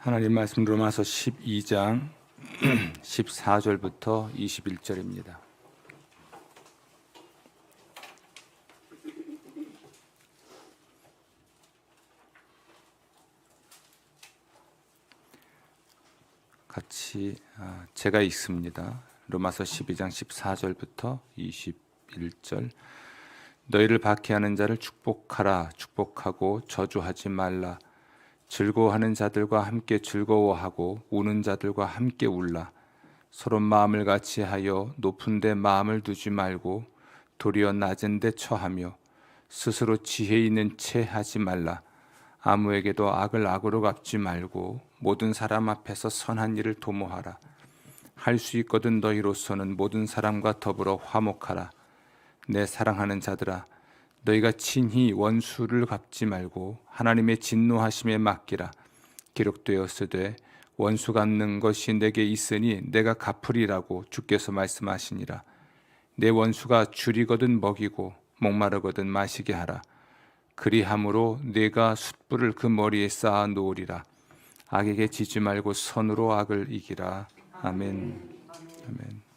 하나님 말씀 로마서 12장 14절부터 21절입니다. 같이 제가 읽습니다. 로마서 12장 14절부터 21절. 너희를 박해하는 자를 축복하라. 축복하고 저주하지 말라. 즐거워하는 자들과 함께 즐거워하고 우는 자들과 함께 울라. 서로 마음을 같이 하여 높은 데 마음을 두지 말고 도리어 낮은 데 처하며 스스로 지혜 있는 채 하지 말라. 아무에게도 악을 악으로 갚지 말고 모든 사람 앞에서 선한 일을 도모하라. 할 수 있거든 너희로서는 모든 사람과 더불어 화목하라. 내 사랑하는 자들아, 너희가 친히 원수를 갚지 말고 하나님의 진노하심에 맡기라. 기록되었으되 원수 갚는 것이 내게 있으니 내가 갚으리라고 주께서 말씀하시니라. 내 원수가 줄이거든 먹이고 목마르거든 마시게 하라. 그리함으로 내가 숯불을 그 머리에 쌓아 놓으리라. 악에게 지지 말고 선으로 악을 이기라. 아멘. 아멘.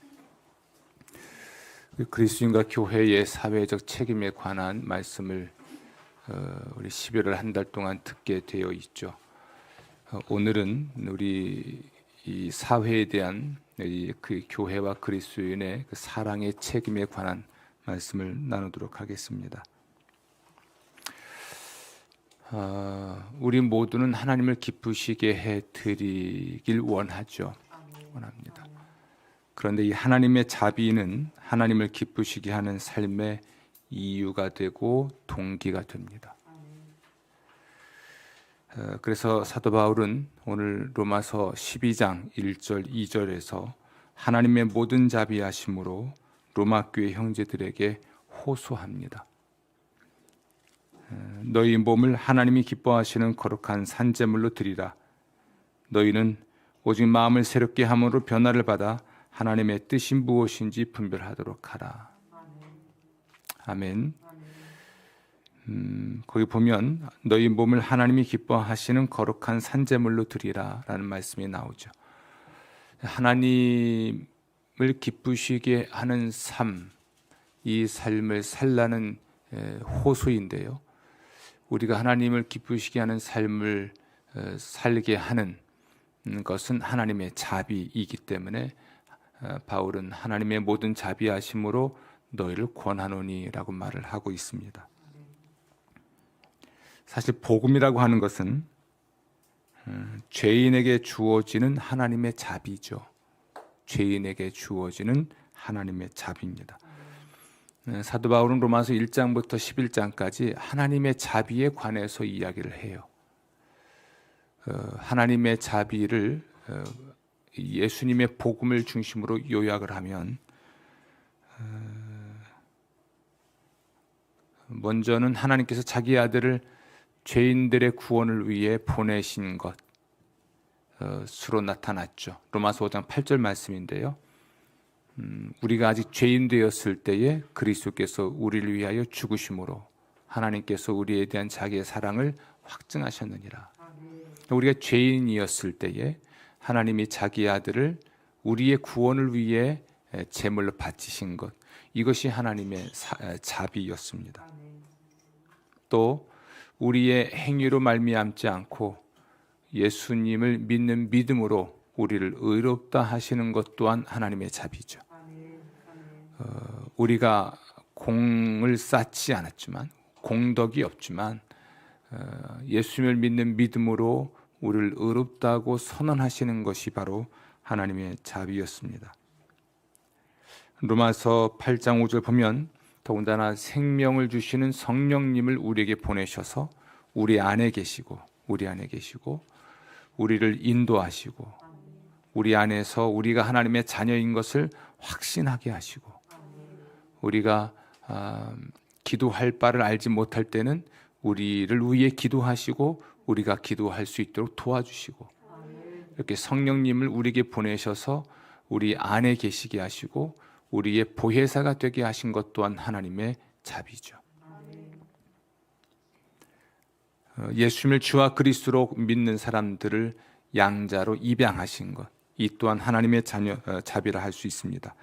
그리스도인과 교회의 사회적 책임에 관한 말씀을 우리 11월 한 달 동안 듣게 되어 있죠. 오늘은 우리 이 사회에 대한 그 교회와 그리스도인의 그 사랑의 책임에 관한 말씀을 나누도록 하겠습니다. 우리 모두는 하나님을 기쁘시게 해드리길 원합니다. 그런데 이 하나님의 자비는 하나님을 기쁘시게 하는 삶의 이유가 되고 동기가 됩니다. 그래서 사도 바울은 오늘 로마서 12장 1절 2절에서 하나님의 모든 자비하심으로 로마 교회 형제들에게 호소합니다. 너희 몸을 하나님이 기뻐하시는 거룩한 산제물로 드리라. 너희는 오직 마음을 새롭게 함으로 변화를 받아 하나님의 뜻이 무엇인지 분별하도록 하라. 아멘. 거기 보면 너희 몸을 하나님이 기뻐하시는 거룩한 산제물로 드리라 라는 말씀이 나오죠. 하나님을 기쁘시게 하는 삶, 이 삶을 살라는 호소인데요. 우리가 하나님을 기쁘시게 하는 삶을 살게 하는 것은 하나님의 자비이기 때문에 바울은 하나님의 모든 자비하심으로 너희를 권하노니라고 말을 하고 있습니다. 사실 복음이라고 하는 것은 죄인에게 주어지는 하나님의 자비죠. 죄인에게 주어지는 하나님의 자비입니다. 사도 바울은 로마서 1장부터 11장까지 하나님의 자비에 관해서 이야기를 해요. 하나님의 자비를 예수님의 복음을 중심으로 요약을 하면 먼저는 하나님께서 자기 아들을 죄인들의 구원을 위해 보내신 것으로 나타났죠. 로마서 5장 8절 말씀인데요. 우리가 아직 죄인 되었을 때에 그리스도께서 우리를 위하여 죽으심으로 하나님께서 우리에 대한 자기의 사랑을 확증하셨느니라. 우리가 죄인이었을 때에 하나님이 자기 아들을 우리의 구원을 위해 제물로 바치신 것, 이것이 하나님의 자비였습니다. 또 우리의 행위로 말미암지 않고 예수님을 믿는 믿음으로 우리를 의롭다 하시는 것 또한 하나님의 자비죠. 우리가 공을 쌓지 않았지만, 공덕이 없지만 예수님을 믿는 믿음으로 우리를 의롭다고 선언하시는 것이 바로 하나님의 자비였습니다. 로마서 8장 5절 보면 더군다나 생명을 주시는 성령님을 우리에게 보내셔서 우리 안에 계시고 우리를 인도하시고 우리 안에서 우리가 하나님의 자녀인 것을 확신하게 하시고 우리가 기도할 바를 알지 못할 때는 우리를 위해 기도하시고 우리가 기도할 수 있도록 도와주시고 이렇게 성령님을 우리에게 보내셔서 우리 안에 계시게 하시고 우리의 보혜사가 되게 하신 것 또한 하나님의 자비죠. 예수님을 주와 그리스도로 믿는 사람들을 양자로 입양하신 것, 이 또한 하나님의 자비라 할 수 있습니다.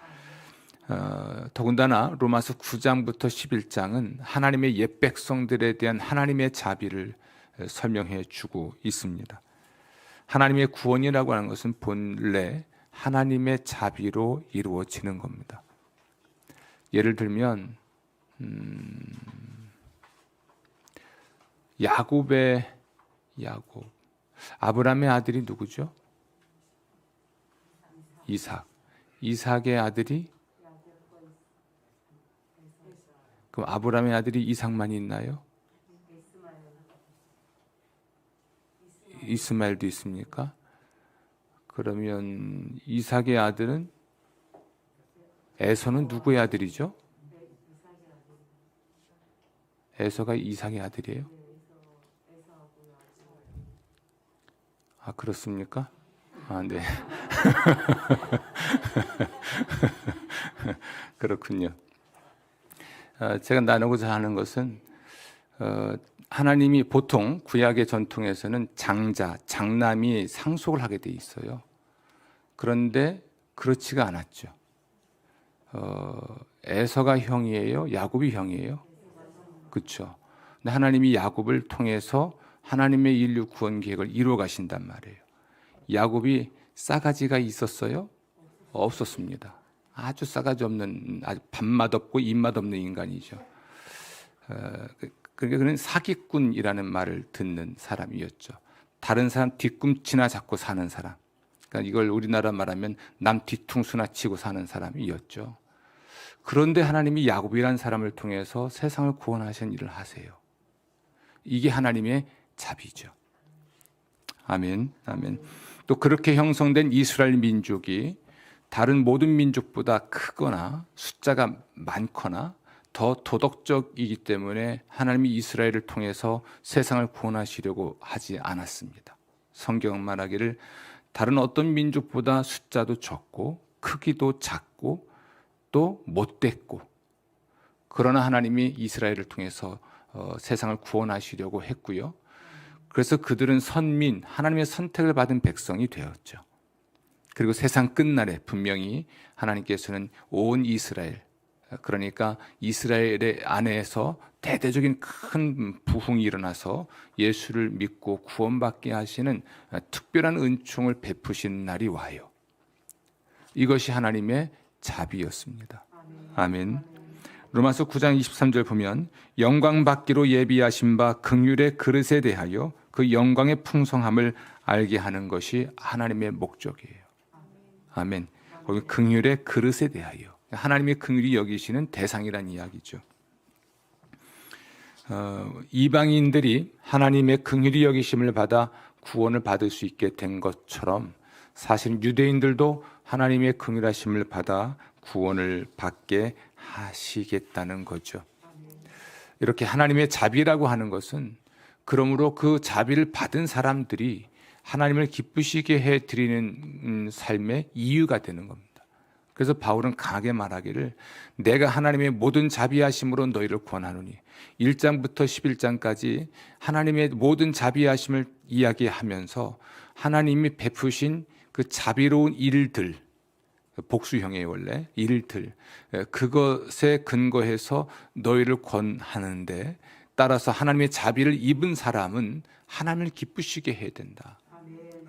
더군다나 로마서 9장부터 11장은 하나님의 옛 백성들에 대한 하나님의 자비를 설명해 주고 있습니다. 하나님의 구원이라고 하는 것은 본래 하나님의 자비로 이루어지는 겁니다. 예를 들면 야곱, 아브라함의 아들이 누구죠? 이삭의 아들이, 그럼 아브라함의 아들이 이삭만 있나요? 이스마엘도 있습니까? 그러면 이삭의 아들은, 에서는 누구의 아들이죠? 에서가 이삭의 아들이에요? 아, 그렇습니까? 아, 네. 그렇군요. 제가 나누고자 하는 것은 하나님이 보통 구약의 전통에서는 장남이 상속을 하게 돼 있어요. 그런데 그렇지가 않았죠. 에서가 형이에요? 야곱이 형이에요? 그렇죠. 근데 하나님이 야곱을 통해서 하나님의 인류 구원 계획을 이루어 가신단 말이에요. 야곱이 싸가지가 있었어요? 없었습니다. 아주 싸가지 없는, 아주 밥맛 없고 입맛 없는 인간이죠. 그러니까 그는 사기꾼이라는 말을 듣는 사람이었죠. 다른 사람 뒤꿈치나 잡고 사는 사람. 그러니까 이걸 우리나라 말하면 남 뒤통수나 치고 사는 사람이었죠. 그런데 하나님이 야곱이라는 사람을 통해서 세상을 구원하신 일을 하세요. 이게 하나님의 자비죠. 아멘, 아멘. 또 그렇게 형성된 이스라엘 민족이 다른 모든 민족보다 크거나 숫자가 많거나 더 도덕적이기 때문에 하나님이 이스라엘을 통해서 세상을 구원하시려고 하지 않았습니다. 성경은 말하기를 다른 어떤 민족보다 숫자도 적고 크기도 작고 또 못됐고, 그러나 하나님이 이스라엘을 통해서 세상을 구원하시려고 했고요. 그래서 그들은 선민, 하나님의 선택을 받은 백성이 되었죠. 그리고 세상 끝날에 분명히 하나님께서는 온 이스라엘, 그러니까 이스라엘의 안에서 대대적인 큰 부흥이 일어나서 예수를 믿고 구원받게 하시는 특별한 은총을 베푸신 날이 와요. 이것이 하나님의 자비였습니다. 아멘. 로마서 9장 23절 보면 영광 받기로 예비하신 바 긍휼의 그릇에 대하여 그 영광의 풍성함을 알게 하는 것이 하나님의 목적이에요. 아멘. 거기 긍휼의 그릇에 대하여, 하나님의 긍휼이 여기시는 대상이란 이야기죠. 이방인들이 하나님의 긍휼이 여기심을 받아 구원을 받을 수 있게 된 것처럼 사실 유대인들도 하나님의 긍휼하심을 받아 구원을 받게 하시겠다는 거죠. 이렇게 하나님의 자비라고 하는 것은 그러므로 그 자비를 받은 사람들이 하나님을 기쁘시게 해드리는 삶의 이유가 되는 겁니다. 그래서 바울은 강하게 말하기를 내가 하나님의 모든 자비하심으로 너희를 구원하노니, 1장부터 11장까지 하나님의 모든 자비하심을 이야기하면서 하나님이 베푸신 그 자비로운 일들, 복수형이에요 원래, 일들, 그것에 근거해서 너희를 권하는데, 따라서 하나님의 자비를 입은 사람은 하나님을 기쁘시게 해야 된다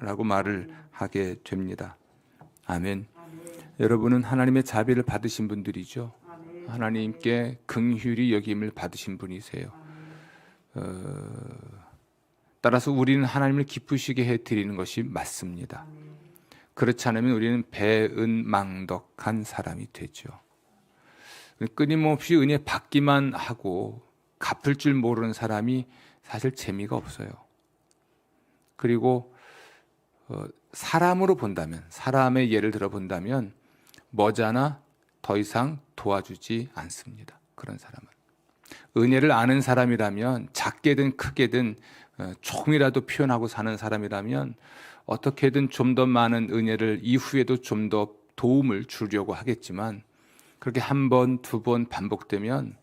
라고 말을 하게 됩니다. 아멘. 여러분은 하나님의 자비를 받으신 분들이죠. 하나님께 긍휼히 여김을 받으신 분이세요. 따라서 우리는 하나님을 기쁘시게 해드리는 것이 맞습니다. 그렇지 않으면 우리는 배은망덕한 사람이 되죠. 끊임없이 은혜 받기만 하고 갚을 줄 모르는 사람이 사실 재미가 없어요. 그리고 사람으로 본다면, 사람의 예를 들어 본다면 머지않아 더 이상 도와주지 않습니다. 그런 사람은. 은혜를 아는 사람이라면, 작게든 크게든 조금이라도 표현하고 사는 사람이라면 어떻게든 좀 더 많은 은혜를 이후에도 좀 더 도움을 주려고 하겠지만, 그렇게 한 번, 두 번 반복되면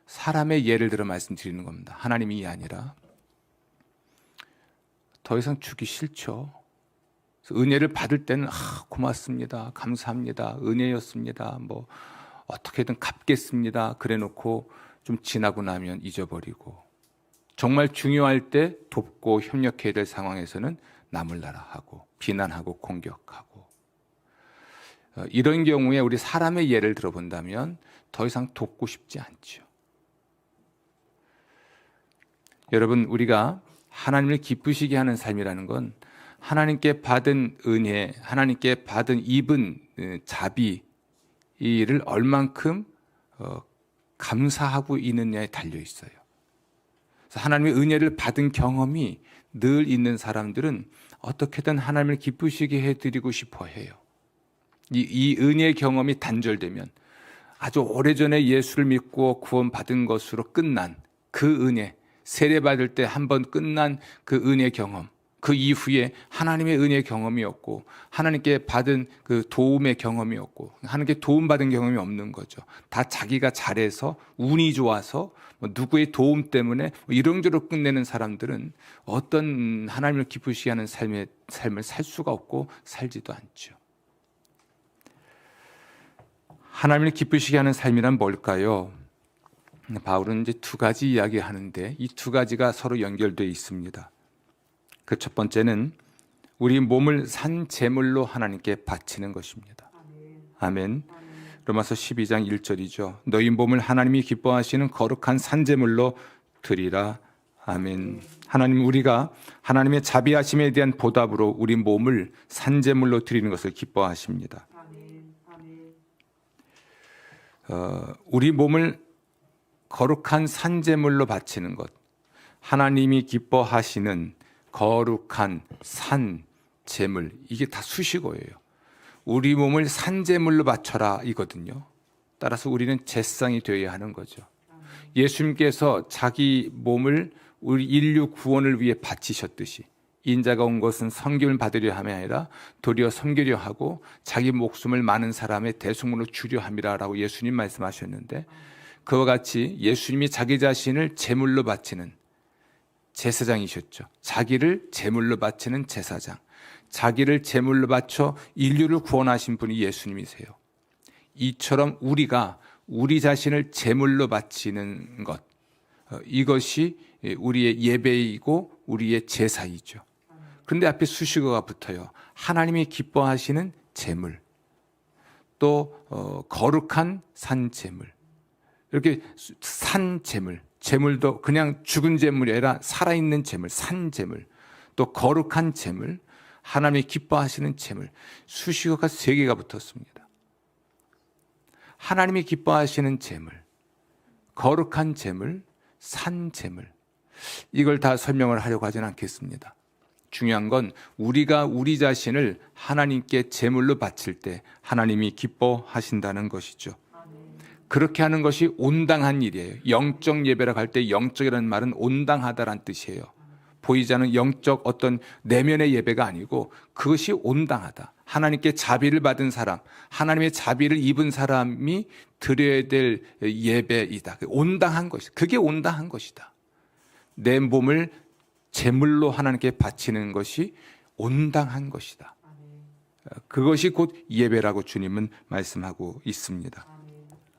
사람의 예를 들어 말씀드리는 겁니다. 하나님이 아니라 더 이상 주기 싫죠. 그래서 은혜를 받을 때는 고맙습니다, 감사합니다, 은혜였습니다, 뭐 어떻게든 갚겠습니다 그래 놓고 좀 지나고 나면 잊어버리고, 정말 중요할 때 돕고 협력해야 될 상황에서는 나몰라라 하고 비난하고 공격하고, 이런 경우에 우리 사람의 예를 들어본다면 더 이상 돕고 싶지 않죠. 여러분, 우리가 하나님을 기쁘시게 하는 삶이라는 건 하나님께 받은 은혜, 하나님께 받은 입은 자비를 얼만큼 감사하고 있느냐에 달려 있어요. 그래서 하나님의 은혜를 받은 경험이 늘 있는 사람들은 어떻게든 하나님을 기쁘시게 해드리고 싶어 해요. 이 은혜의 경험이 단절되면, 아주 오래전에 예수를 믿고 구원받은 것으로 끝난 그 은혜, 세례받을 때 한 번 끝난 그 은혜 경험, 그 이후에 하나님의 은혜 경험이 없고 하나님께 받은 그 도움의 경험이 없고 하나님께 도움받은 경험이 없는 거죠. 다 자기가 잘해서 운이 좋아서 누구의 도움 때문에 이런저런 끝내는 사람들은 어떤 하나님을 기쁘시게 하는 삶을 살 수가 없고 살지도 않죠. 하나님을 기쁘시게 하는 삶이란 뭘까요? 바울은 이제 두 가지 이야기하는데 이 두 가지가 서로 연결되어 있습니다. 그 첫 번째는 우리 몸을 산 제물로 하나님께 바치는 것입니다. 아멘. 로마서 12장 1절이죠. 너희 몸을 하나님이 기뻐하시는 거룩한 산 제물로 드리라. 아멘. 하나님, 우리가 하나님의 자비하심에 대한 보답으로 우리 몸을 산 제물로 드리는 것을 기뻐하십니다. 우리 몸을 거룩한 산 제물로 바치는 것, 하나님이 기뻐하시는 거룩한 산 제물, 이게 다 수식어예요. 우리 몸을 산 제물로 바쳐라 이거든요. 따라서 우리는 제사장이 되어야 하는 거죠. 예수님께서 자기 몸을 우리 인류 구원을 위해 바치셨듯이, 인자가 온 것은 섬김을 받으려 함이 아니라 도리어 섬기려 하고 자기 목숨을 많은 사람의 대속물로 주려 함이라라고 예수님 말씀하셨는데, 그와 같이 예수님이 자기 자신을 제물로 바치는 제사장이셨죠. 자기를 제물로 바치는 제사장, 자기를 제물로 바쳐 인류를 구원하신 분이 예수님이세요. 이처럼 우리가 우리 자신을 제물로 바치는 것, 이것이 우리의 예배이고 우리의 제사이죠. 그런데 앞에 수식어가 붙어요. 하나님이 기뻐하시는 제물, 또 거룩한 산 제물. 이렇게 산 제물, 제물도 그냥 죽은 제물이 아니라 살아있는 제물, 산 제물, 또 거룩한 제물, 하나님이 기뻐하시는 제물, 수식어가 3개가 붙었습니다. 하나님이 기뻐하시는 제물, 거룩한 제물, 산 제물, 이걸 다 설명을 하려고 하지는 않겠습니다. 중요한 건 우리가 우리 자신을 하나님께 제물로 바칠 때 하나님이 기뻐하신다는 것이죠. 그렇게 하는 것이 온당한 일이에요. 영적 예배라고 할 때 영적이라는 말은 온당하다라는 뜻이에요. 보이지 않는 영적 어떤 내면의 예배가 아니고 그것이 온당하다. 하나님께 자비를 받은 사람, 하나님의 자비를 입은 사람이 드려야 될 예배이다. 온당한 것이다. 그게 온당한 것이다. 내 몸을 제물로 하나님께 바치는 것이 온당한 것이다. 그것이 곧 예배라고 주님은 말씀하고 있습니다.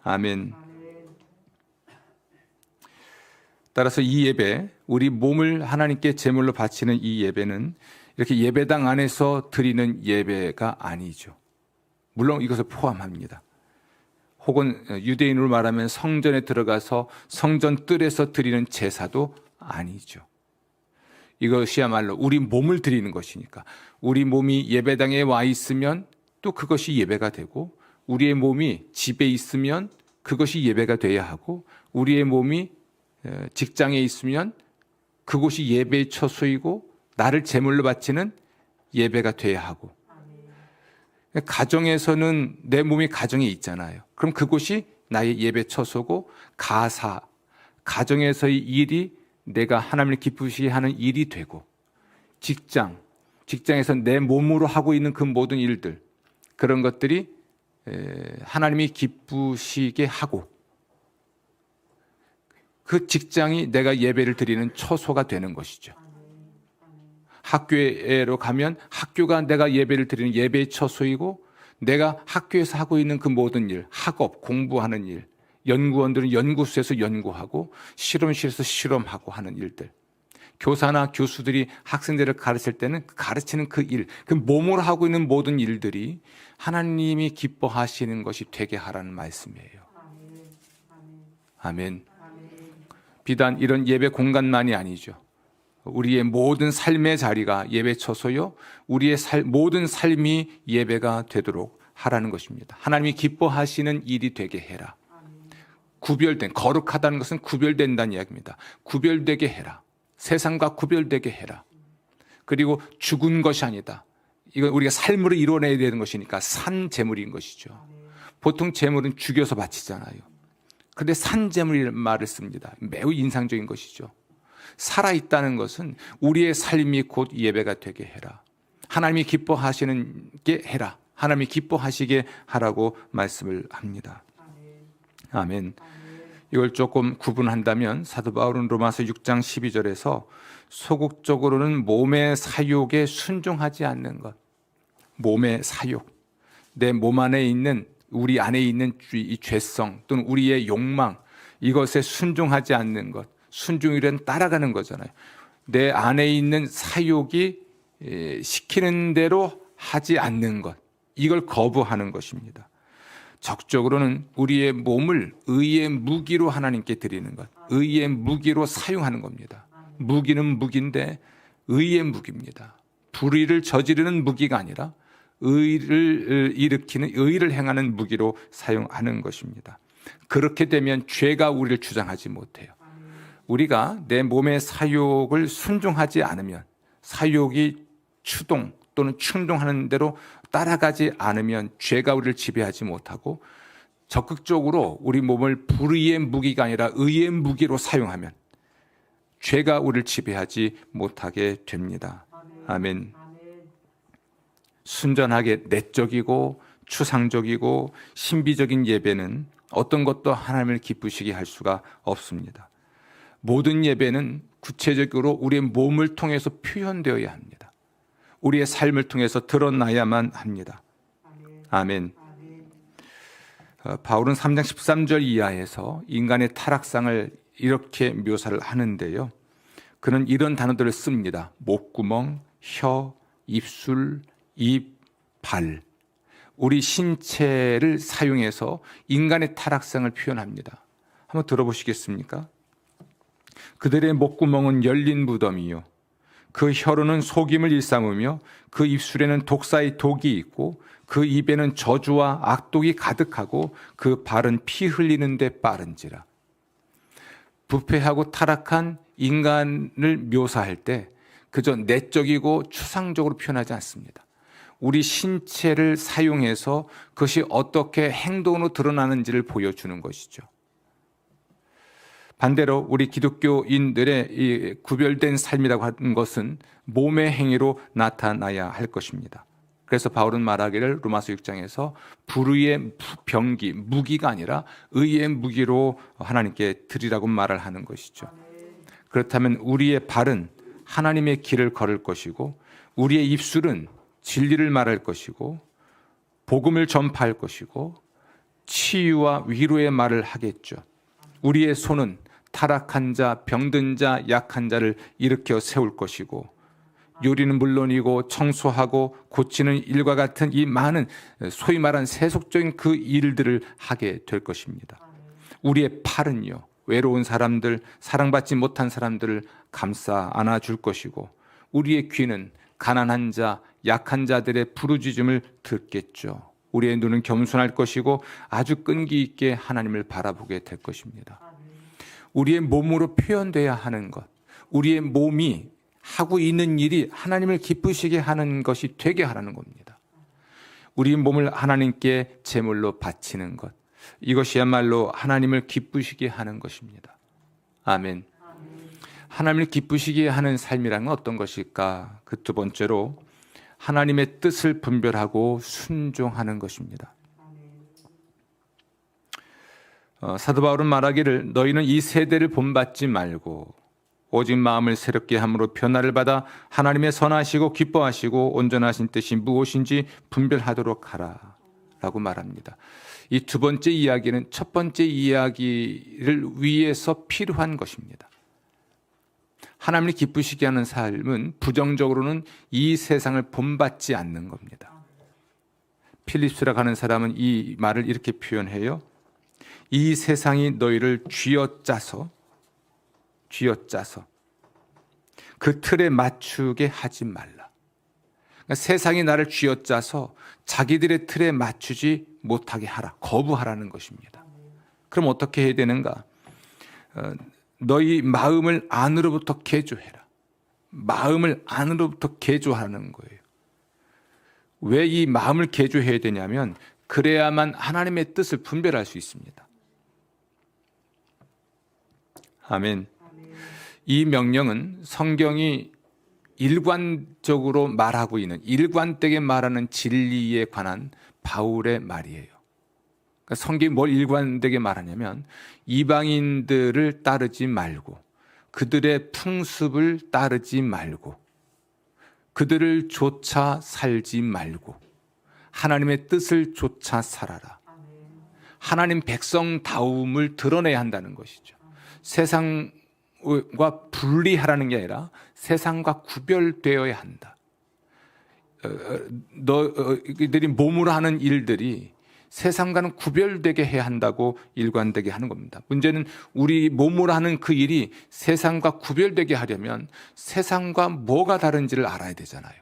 아멘. 따라서 이 예배, 우리 몸을 하나님께 제물로 바치는 이 예배는 이렇게 예배당 안에서 드리는 예배가 아니죠. 물론 이것을 포함합니다. 혹은 유대인으로 말하면 성전에 들어가서 성전 뜰에서 드리는 제사도 아니죠. 이것이야말로 우리 몸을 드리는 것이니까, 우리 몸이 예배당에 와 있으면 또 그것이 예배가 되고, 우리의 몸이 집에 있으면 그것이 예배가 돼야 하고, 우리의 몸이 직장에 있으면 그곳이 예배의 처소이고 나를 제물로 바치는 예배가 돼야 하고, 가정에서는 내 몸이 가정에 있잖아요. 그럼 그곳이 나의 예배 처소고, 가정에서의 일이 내가 하나님을 기쁘시게 하는 일이 되고, 직장에서 내 몸으로 하고 있는 그 모든 일들, 그런 것들이 하나님이 기쁘시게 하고, 그 직장이 내가 예배를 드리는 처소가 되는 것이죠. 학교로 가면 학교가 내가 예배를 드리는 예배의 처소이고, 내가 학교에서 하고 있는 그 모든 일, 학업, 공부하는 일, 연구원들은 연구소에서 연구하고 실험실에서 실험하고 하는 일들, 교사나 교수들이 학생들을 가르칠 때는 가르치는 그 일, 그 몸으로 하고 있는 모든 일들이 하나님이 기뻐하시는 것이 되게 하라는 말씀이에요. 아멘. 비단 이런 예배 공간만이 아니죠. 우리의 모든 삶의 자리가 예배 처소요, 우리의 모든 삶이 예배가 되도록 하라는 것입니다. 하나님이 기뻐하시는 일이 되게 해라. 구별된, 거룩하다는 것은 구별된다는 이야기입니다. 구별되게 해라. 세상과 구별되게 해라. 그리고 죽은 것이 아니다. 이건 우리가 삶으로 이뤄내야 되는 것이니까 산 제물인 것이죠. 보통 제물은 죽여서 바치잖아요. 그런데 산 제물이라는 말을 씁니다. 매우 인상적인 것이죠. 살아있다는 것은 우리의 삶이 곧 예배가 되게 해라. 하나님이 기뻐하시는 게 해라. 하나님이 기뻐하시게 하라고 말씀을 합니다. 아멘. 이걸 조금 구분한다면 사도 바울은 로마서 6장 12절에서 소극적으로는 몸의 사욕에 순종하지 않는 것. 몸의 사욕. 내 몸 안에 있는, 우리 안에 있는 이 죄성 또는 우리의 욕망, 이것에 순종하지 않는 것. 순종이란 따라가는 거잖아요. 내 안에 있는 사욕이 시키는 대로 하지 않는 것. 이걸 거부하는 것입니다. 적극적으로는 우리의 몸을 의의 무기로 하나님께 드리는 것. 의의 무기로 사용하는 겁니다. 무기는 무기인데 의의 무기입니다. 불의를 저지르는 무기가 아니라 의를 일으키는, 의를 행하는 무기로 사용하는 것입니다. 그렇게 되면 죄가 우리를 주장하지 못해요. 우리가 내 몸의 사욕을 순종하지 않으면, 사욕이 추동 또는 충동하는 대로 따라가지 않으면 죄가 우리를 지배하지 못하고, 적극적으로 우리 몸을 불의의 무기가 아니라 의의 무기로 사용하면 죄가 우리를 지배하지 못하게 됩니다. 아멘. 순전하게 내적이고 추상적이고 신비적인 예배는 어떤 것도 하나님을 기쁘시게 할 수가 없습니다. 모든 예배는 구체적으로 우리의 몸을 통해서 표현되어야 합니다. 우리의 삶을 통해서 드러나야만 합니다. 아멘. 바울은 3장 13절 이하에서 인간의 타락상을 이렇게 묘사를 하는데요. 그는 이런 단어들을 씁니다. 목구멍, 혀, 입술, 입, 발. 우리 신체를 사용해서 인간의 타락상을 표현합니다. 한번 들어보시겠습니까? 그들의 목구멍은 열린 무덤이요, 그 혀로는 속임을 일삼으며 그 입술에는 독사의 독이 있고 그 입에는 저주와 악독이 가득하고 그 발은 피 흘리는 데 빠른지라. 부패하고 타락한 인간을 묘사할 때 그저 내적이고 추상적으로 표현하지 않습니다. 우리 신체를 사용해서 그것이 어떻게 행동으로 드러나는지를 보여주는 것이죠. 반대로 우리 기독교인들의 이 구별된 삶이라고 하는 것은 몸의 행위로 나타나야 할 것입니다. 그래서 바울은 말하기를 로마서 6장에서 불의의 병기, 무기가 아니라 의의 무기로 하나님께 드리라고 말을 하는 것이죠. 그렇다면 우리의 발은 하나님의 길을 걸을 것이고, 우리의 입술은 진리를 말할 것이고, 복음을 전파할 것이고, 치유와 위로의 말을 하겠죠. 우리의 손은 타락한 자, 병든 자, 약한 자를 일으켜 세울 것이고, 요리는 물론이고 청소하고 고치는 일과 같은 이 많은 소위 말한 세속적인 그 일들을 하게 될 것입니다. 우리의 팔은요, 외로운 사람들, 사랑받지 못한 사람들을 감싸 안아줄 것이고, 우리의 귀는 가난한 자, 약한 자들의 부르짖음을 듣겠죠. 우리의 눈은 겸손할 것이고 아주 끈기 있게 하나님을 바라보게 될 것입니다. 우리의 몸으로 표현돼야 하는 것, 우리의 몸이 하고 있는 일이 하나님을 기쁘시게 하는 것이 되게 하라는 겁니다. 우리 몸을 하나님께 제물로 바치는 것, 이것이야말로 하나님을 기쁘시게 하는 것입니다. 아멘. 하나님을 기쁘시게 하는 삶이란 건 어떤 것일까? 그 두 번째로 하나님의 뜻을 분별하고 순종하는 것입니다. 사도 바울은 말하기를 너희는 이 세대를 본받지 말고 오직 마음을 새롭게 함으로 변화를 받아 하나님의 선하시고 기뻐하시고 온전하신 뜻이 무엇인지 분별하도록 하라 라고 말합니다. 이 두 번째 이야기는 첫 번째 이야기를 위해서 필요한 것입니다. 하나님을 기쁘시게 하는 삶은 부정적으로는 이 세상을 본받지 않는 겁니다. 필립스라고 하는 사람은 이 말을 이렇게 표현해요. 이 세상이 너희를 쥐어짜서 그 틀에 맞추게 하지 말라. 그러니까 세상이 나를 쥐어짜서 자기들의 틀에 맞추지 못하게 하라. 거부하라는 것입니다. 그럼 어떻게 해야 되는가? 너희 마음을 안으로부터 개조해라. 마음을 안으로부터 개조하는 거예요. 왜 이 마음을 개조해야 되냐면 그래야만 하나님의 뜻을 분별할 수 있습니다. 아멘. 이 명령은 성경이 일관적으로 말하고 있는, 일관되게 말하는 진리에 관한 바울의 말이에요. 그러니까 성경이 뭘 일관되게 말하냐면 이방인들을 따르지 말고 그들의 풍습을 따르지 말고 그들을 쫓아 살지 말고 하나님의 뜻을 쫓아 살아라. 하나님 백성다움을 드러내야 한다는 것이죠. 세상과 분리하라는 게 아니라 세상과 구별되어야 한다. 너희들이 몸으로 하는 일들이 세상과는 구별되게 해야 한다고 일관되게 하는 겁니다. 문제는 우리 몸으로 하는 그 일이 세상과 구별되게 하려면 세상과 뭐가 다른지를 알아야 되잖아요.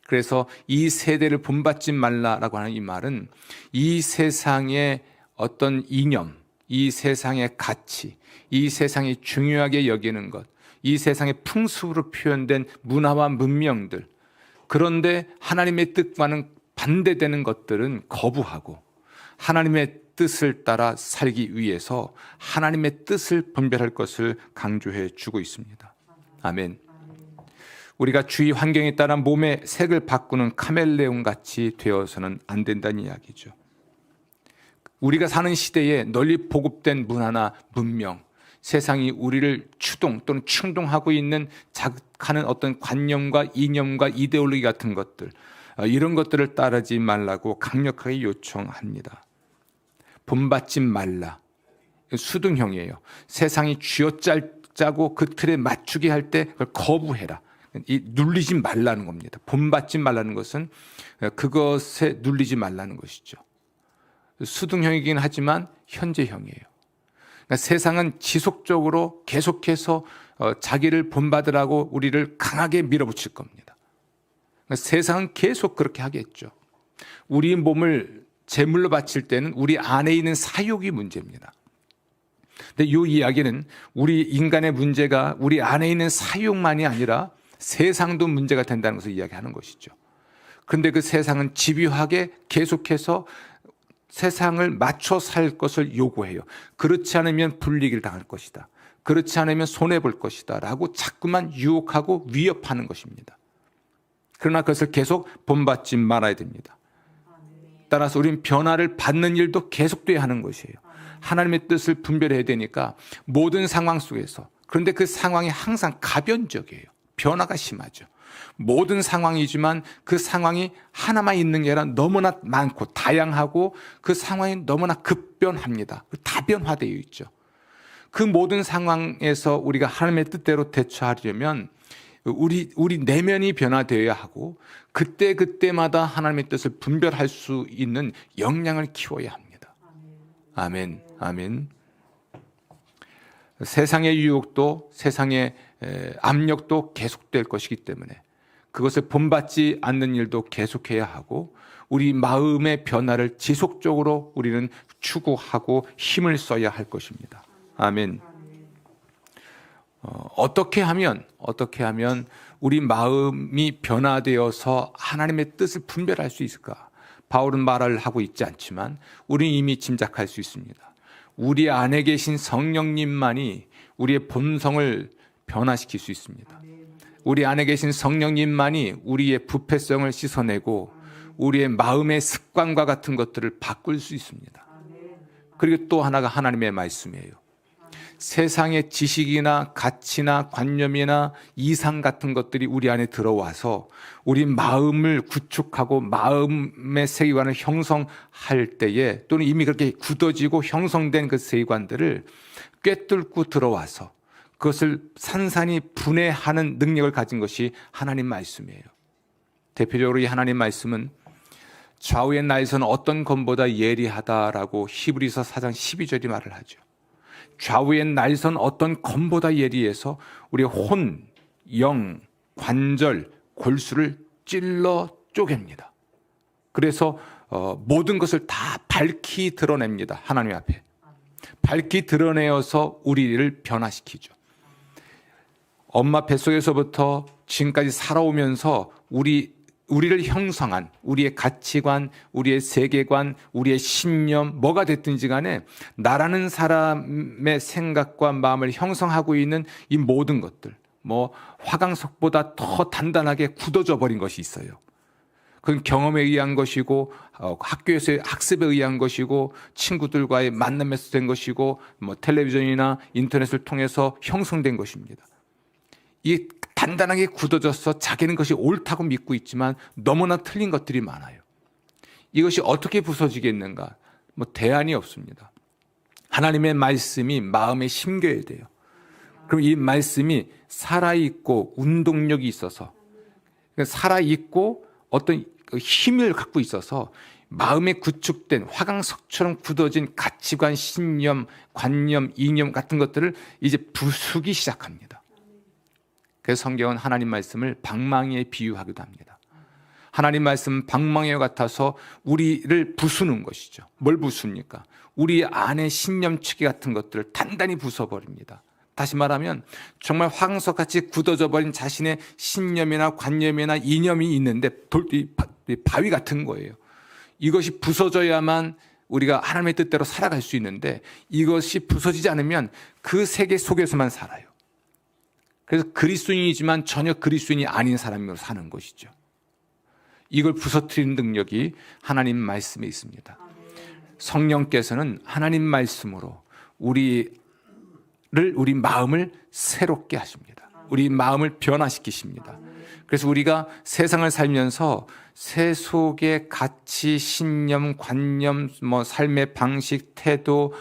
그래서 이 세대를 본받지 말라라고 하는 이 말은 이 세상의 어떤 이념, 이 세상의 가치, 이 세상이 중요하게 여기는 것, 이 세상의 풍습으로 표현된 문화와 문명들, 그런데 하나님의 뜻과는 반대되는 것들은 거부하고 하나님의 뜻을 따라 살기 위해서 하나님의 뜻을 분별할 것을 강조해 주고 있습니다. 아멘. 우리가 주위 환경에 따라 몸의 색을 바꾸는 카멜레온 같이 되어서는 안 된다는 이야기죠. 우리가 사는 시대에 널리 보급된 문화나 문명, 세상이 우리를 추동 또는 충동하고 있는 자극하는 어떤 관념과 이념과 이데올로기 같은 것들, 이런 것들을 따르지 말라고 강력하게 요청합니다. 본받지 말라. 수등형이에요. 세상이 쥐어짜고 그 틀에 맞추게 할 때 그걸 거부해라. 눌리지 말라는 겁니다. 본받지 말라는 것은 그것에 눌리지 말라는 것이죠. 수등형이긴 하지만 현재형이에요. 그러니까 세상은 지속적으로 계속해서 자기를 본받으라고 우리를 강하게 밀어붙일 겁니다. 그러니까 세상은 계속 그렇게 하겠죠. 우리 몸을 제물로 바칠 때는 우리 안에 있는 사욕이 문제입니다. 근데 이 이야기는 우리 인간의 문제가 우리 안에 있는 사욕만이 아니라 세상도 문제가 된다는 것을 이야기하는 것이죠. 그런데 그 세상은 집요하게 계속해서 세상을 맞춰 살 것을 요구해요. 그렇지 않으면 불리기를 당할 것이다. 그렇지 않으면 손해볼 것이다 라고 자꾸만 유혹하고 위협하는 것입니다. 그러나 그것을 계속 본받지 말아야 됩니다. 따라서 우리는 변화를 받는 일도 계속돼야 하는 것이에요. 하나님의 뜻을 분별해야 되니까 모든 상황 속에서, 그런데 그 상황이 항상 가변적이에요. 변화가 심하죠. 모든 상황이지만 그 상황이 하나만 있는 게 아니라 너무나 많고 다양하고 그 상황이 너무나 급변합니다. 다변화되어 있죠. 그 모든 상황에서 우리가 하나님의 뜻대로 대처하려면 우리 내면이 변화되어야 하고 그때마다 하나님의 뜻을 분별할 수 있는 역량을 키워야 합니다. 아멘. 아멘. 세상의 유혹도 세상의 압력도 계속될 것이기 때문에 그것을 본받지 않는 일도 계속해야 하고 우리 마음의 변화를 지속적으로 우리는 추구하고 힘을 써야 할 것입니다. 아멘. 어떻게 하면 우리 마음이 변화되어서 하나님의 뜻을 분별할 수 있을까? 바울은 말을 하고 있지 않지만 우리는 이미 짐작할 수 있습니다. 우리 안에 계신 성령님만이 우리의 본성을 변화시킬 수 있습니다. 우리 안에 계신 성령님만이 우리의 부패성을 씻어내고 우리의 마음의 습관과 같은 것들을 바꿀 수 있습니다. 그리고 또 하나가 하나님의 말씀이에요. 세상의 지식이나 가치나 관념이나 이상 같은 것들이 우리 안에 들어와서 우리 마음을 구축하고 마음의 세계관을 형성할 때에, 또는 이미 그렇게 굳어지고 형성된 그 세계관들을 꿰뚫고 들어와서 그것을 산산이 분해하는 능력을 가진 것이 하나님 말씀이에요. 대표적으로 이 하나님 말씀은 좌우의 날선 어떤 검보다 예리하다라고 히브리서 4장 12절이 말을 하죠. 좌우의 날선 어떤 검보다 예리해서 우리의 혼, 영, 관절, 골수를 찔러 쪼갭니다. 그래서 모든 것을 다 밝히 드러냅니다. 하나님 앞에 밝히 드러내어서 우리를 변화시키죠. 엄마 뱃속에서부터 지금까지 살아오면서 우리를 형성한 우리의 가치관, 우리의 세계관, 우리의 신념, 뭐가 됐든지 간에 나라는 사람의 생각과 마음을 형성하고 있는 이 모든 것들, 화강석보다 더 단단하게 굳어져 버린 것이 있어요. 그건 경험에 의한 것이고, 학교에서의 학습에 의한 것이고, 친구들과의 만남에서 된 것이고, 텔레비전이나 인터넷을 통해서 형성된 것입니다. 이 단단하게 굳어져서 자기는 것이 옳다고 믿고 있지만 너무나 틀린 것들이 많아요. 이것이 어떻게 부서지겠는가? 대안이 없습니다. 하나님의 말씀이 마음에 심겨야 돼요. 그럼 이 말씀이 살아있고 운동력이 있어서, 살아있고 어떤 힘을 갖고 있어서 마음에 구축된 화강석처럼 굳어진 가치관, 신념, 관념, 이념 같은 것들을 이제 부수기 시작합니다. 그래서 성경은 하나님 말씀을 방망이에 비유하기도 합니다. 하나님 말씀은 방망이와 같아서 우리를 부수는 것이죠. 뭘 부수니까? 우리 안에 신념치기 같은 것들을 단단히 부숴버립니다. 다시 말하면 정말 화강석같이 굳어져 버린 자신의 신념이나 관념이나 이념이 있는데 바위 같은 거예요. 이것이 부서져야만 우리가 하나님의 뜻대로 살아갈 수 있는데, 이것이 부서지지 않으면 그 세계 속에서만 살아요. 그래서 그리스도인이지만 전혀 그리스도인이 아닌 사람으로 사는 것이죠. 이걸 부서뜨리는 능력이 하나님 말씀에 있습니다. 성령께서는 하나님 말씀으로 우리 마음을 새롭게 하십니다. 우리 마음을 변화시키십니다. 그래서 우리가 세상을 살면서 세속의 가치, 신념, 관념, 삶의 방식, 태도,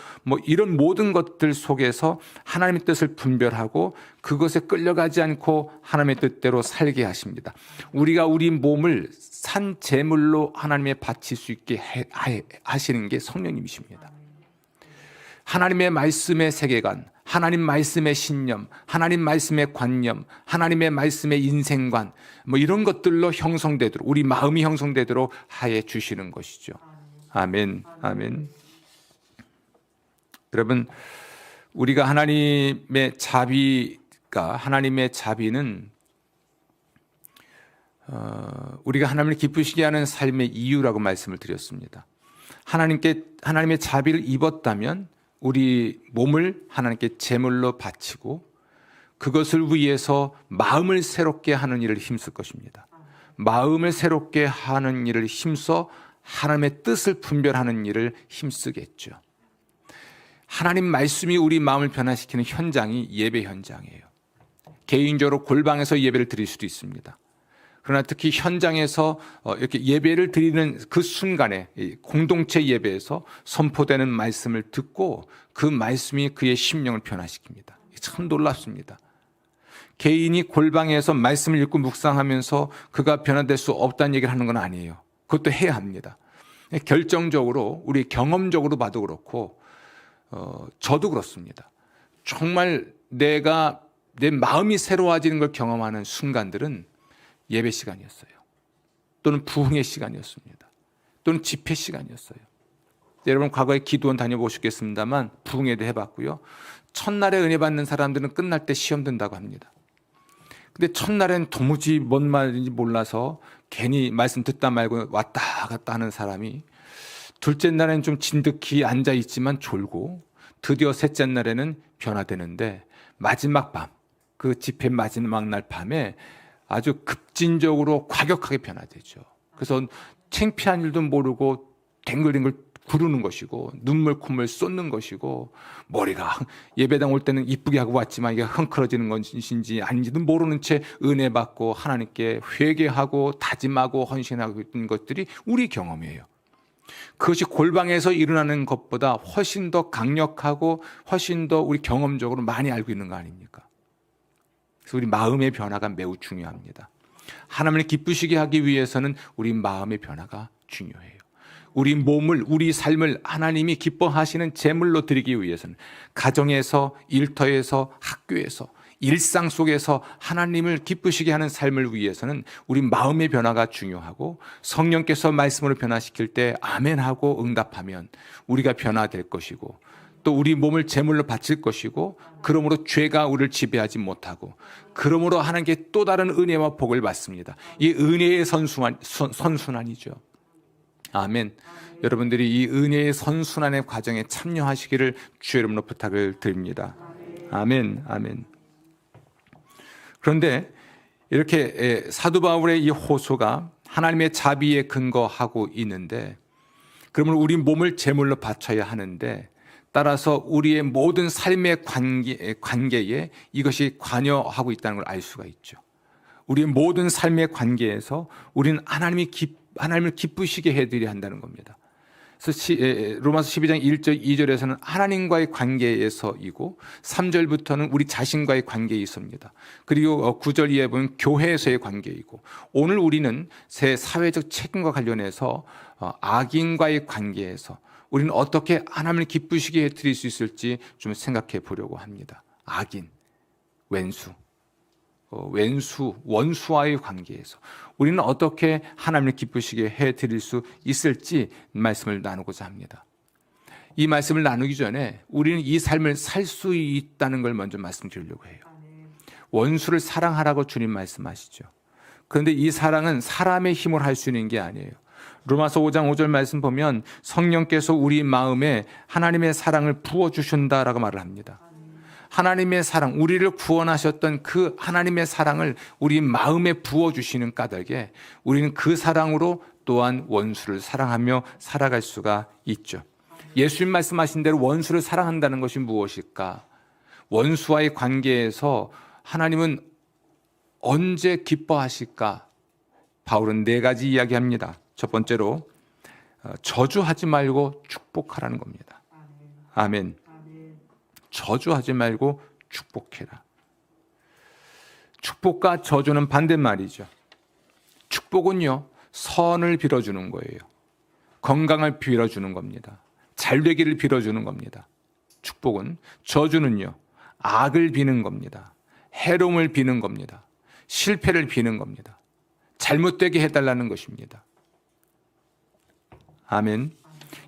이런 모든 것들 속에서 하나님의 뜻을 분별하고 그것에 끌려가지 않고 하나님의 뜻대로 살게 하십니다. 우리가 우리 몸을 산 제물로 하나님에 바칠 수 있게 하시는 게 성령님이십니다. 하나님의 말씀의 세계관, 하나님 말씀의 신념, 하나님 말씀의 관념, 하나님의 말씀의 인생관, 이런 것들로 형성되도록, 우리 마음이 형성되도록 하여 주시는 것이죠. 아멘, 아멘. 여러분, 우리가 하나님의 자비는 우리가 하나님을 기쁘시게 하는 삶의 이유라고 말씀을 드렸습니다. 하나님의 자비를 입었다면 우리 몸을 하나님께 제물로 바치고 그것을 위해서 마음을 새롭게 하는 일을 힘쓸 것입니다. 마음을 새롭게 하는 일을 힘써 하나님의 뜻을 분별하는 일을 힘쓰겠죠. 하나님 말씀이 우리 마음을 변화시키는 현장이 예배 현장이에요. 개인적으로 골방에서 예배를 드릴 수도 있습니다. 그러나 특히 현장에서 이렇게 예배를 드리는 그 순간에 공동체 예배에서 선포되는 말씀을 듣고 그 말씀이 그의 심령을 변화시킵니다. 참 놀랍습니다. 개인이 골방에서 말씀을 읽고 묵상하면서 그가 변화될 수 없다는 얘기를 하는 건 아니에요. 그것도 해야 합니다. 결정적으로 우리 경험적으로 봐도 그렇고 저도 그렇습니다. 정말 내 마음이 새로워지는 걸 경험하는 순간들은 예배 시간이었어요. 또는 부흥의 시간이었습니다. 또는 집회 시간이었어요. 여러분 과거에 기도원 다녀보셨겠습니다만 부흥회도 해봤고요. 첫날에 은혜 받는 사람들은 끝날 때 시험 든다고 합니다. 근데 첫날엔 도무지 뭔 말인지 몰라서 괜히 말씀 듣다 말고 왔다 갔다 하는 사람이 둘째 날에는 좀 진득히 앉아있지만 졸고 드디어 셋째 날에는 변화되는데 마지막 밤, 그 집회 마지막 날 밤에 아주 급진적으로 과격하게 변화되죠. 그래서 창피한 일도 모르고 댕글댕글 부르는 것이고 눈물 콧물 쏟는 것이고 머리가 예배당 올 때는 이쁘게 하고 왔지만 이게 헝클어지는 것인지 아닌지도 모르는 채 은혜 받고 하나님께 회개하고 다짐하고 헌신하고 있는 것들이 우리 경험이에요. 그것이 골방에서 일어나는 것보다 훨씬 더 강력하고 훨씬 더 우리 경험적으로 많이 알고 있는 거 아닙니까? 그래서 우리 마음의 변화가 매우 중요합니다. 하나님을 기쁘시게 하기 위해서는 우리 마음의 변화가 중요해요. 우리 몸을, 우리 삶을 하나님이 기뻐하시는 제물로 드리기 위해서는 가정에서, 일터에서, 학교에서, 일상 속에서 하나님을 기쁘시게 하는 삶을 위해서는 우리 마음의 변화가 중요하고 성령께서 말씀으로 변화시킬 때 아멘하고 응답하면 우리가 변화될 것이고 또 우리 몸을 제물로 바칠 것이고 그러므로 죄가 우리를 지배하지 못하고 그러므로 하나님께 또 다른 은혜와 복을 받습니다. 이 은혜의 선순환이죠. 아멘. 여러분들이 이 은혜의 선순환의 과정에 참여하시기를 주의 이름으로 부탁을 드립니다. 아멘. 아멘. 그런데 이렇게 사도 바울의 이 호소가 하나님의 자비에 근거하고 있는데 그러면 우리 몸을 제물로 바쳐야 하는데 따라서 우리의 모든 삶의 관계에 이것이 관여하고 있다는 걸 알 수가 있죠. 우리의 모든 삶의 관계에서 우리는 하나님을 기쁘시게 해드려야 한다는 겁니다. 그래서 로마서 12장 1절 2절에서는 하나님과의 관계에서이고 3절부터는 우리 자신과의 관계에 있습니다. 그리고 9절 이하에 보면 교회에서의 관계이고 오늘 우리는 새 사회적 책임과 관련해서 악인과의 관계에서 우리는 어떻게 하나님을 기쁘시게 해드릴 수 있을지 좀 생각해 보려고 합니다. 악인, 왼수, 원수와의 관계에서 우리는 어떻게 하나님을 기쁘시게 해드릴 수 있을지 말씀을 나누고자 합니다. 이 말씀을 나누기 전에 우리는 이 삶을 살 수 있다는 걸 먼저 말씀드리려고 해요. 원수를 사랑하라고 주님 말씀하시죠. 그런데 이 사랑은 사람의 힘으로 할 수 있는 게 아니에요. 로마서 5장 5절 말씀 보면 성령께서 우리 마음에 하나님의 사랑을 부어주신다라고 말을 합니다. 하나님의 사랑, 우리를 구원하셨던 그 하나님의 사랑을 우리 마음에 부어주시는 까닭에 우리는 그 사랑으로 또한 원수를 사랑하며 살아갈 수가 있죠. 예수님 말씀하신 대로 원수를 사랑한다는 것이 무엇일까? 원수와의 관계에서 하나님은 언제 기뻐하실까? 바울은 4가지 이야기합니다. 첫 번째로 저주하지 말고 축복하라는 겁니다. 아멘. 저주하지 말고 축복해라. 축복과 저주는 반대말이죠. 축복은요, 선을 빌어주는 거예요. 건강을 빌어주는 겁니다. 잘되기를 빌어주는 겁니다. 축복은. 저주는요, 악을 비는 겁니다. 해로움을 비는 겁니다. 실패를 비는 겁니다. 잘못되게 해달라는 것입니다. 아멘.